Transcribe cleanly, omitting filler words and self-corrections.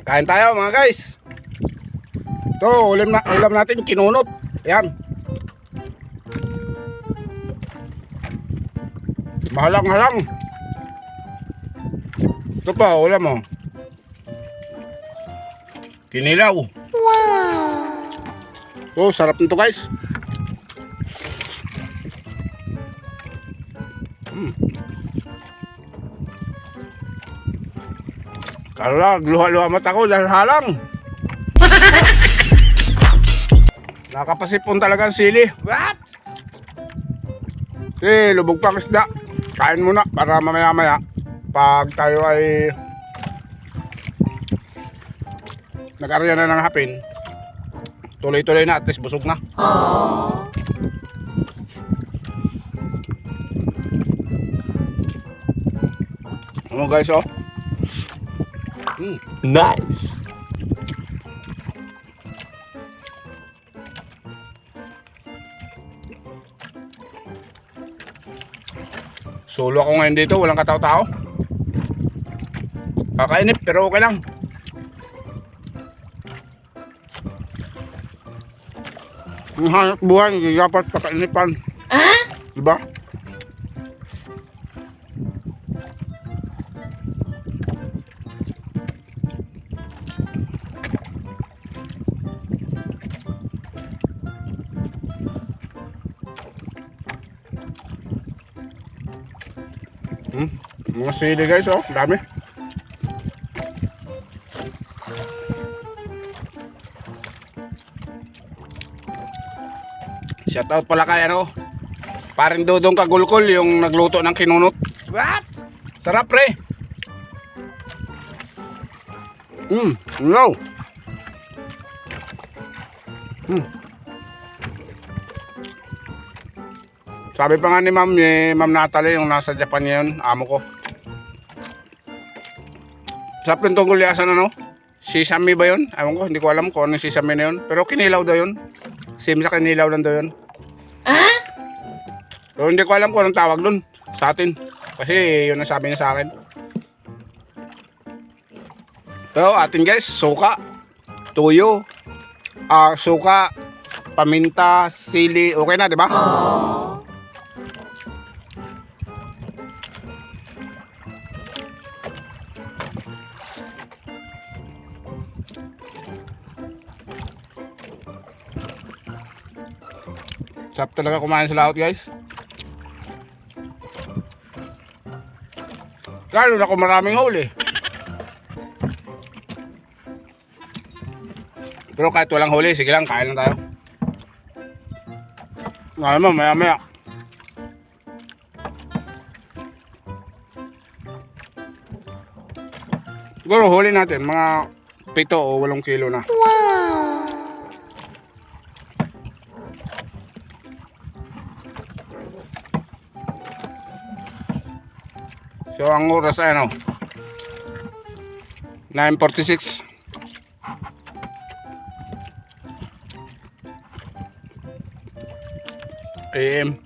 Kain tayo mga guys. Ito, ulam natin kinunot. Ayan. Mahalang-halang. Ito pa, ulam mo. Kinilaw. Wow. Oh, sarap nito guys. Kala, luha-luha mata ko dahil halang. Nakapasipon talaga ang sili. What? Lubog pang isda. Kain muna para mamaya-maya pag tayo ay nag-arya na ng hapin, tuloy-tuloy na at least busog na. Ano guys, oh. Nice. Solo ako ngayon dito, walang katao-tao. Kakainip pero okay lang. Ang hanap buhay, hindi dapat pakainipan. Diba? Mga sili guys, oh, dami. Shout out pala kay ano, paring Dodong Kagulkol yung nagluto ng kinunot. What? Sarap pre. No. Sabi pa nga ni Ma'am Natalie yung nasa Japan ngayon, amo ko. Sarap ng tunggol yasan ano? Sesame ba yun? Ewan ko, hindi ko alam kung ano yung sesame na yun. Pero kinilaw daw yun. Same sa kinilaw lang daw yun. Pero hindi ko alam kung anong tawag dun sa atin. Kasi yun ang sabi niya sa akin. Pero atin guys, suka, tuyo, suka, paminta, sili, okay na, di ba? Sarap talaga kumain sa laot guys. Lalo na kung maraming huli. Pero kahit walang huli, sige lang, kain lang tayo. Ngayon mo, maya-maya. Siguro huli natin, mga 7 o 8 kilo na. So ang oras ay ano, 9:46 AM.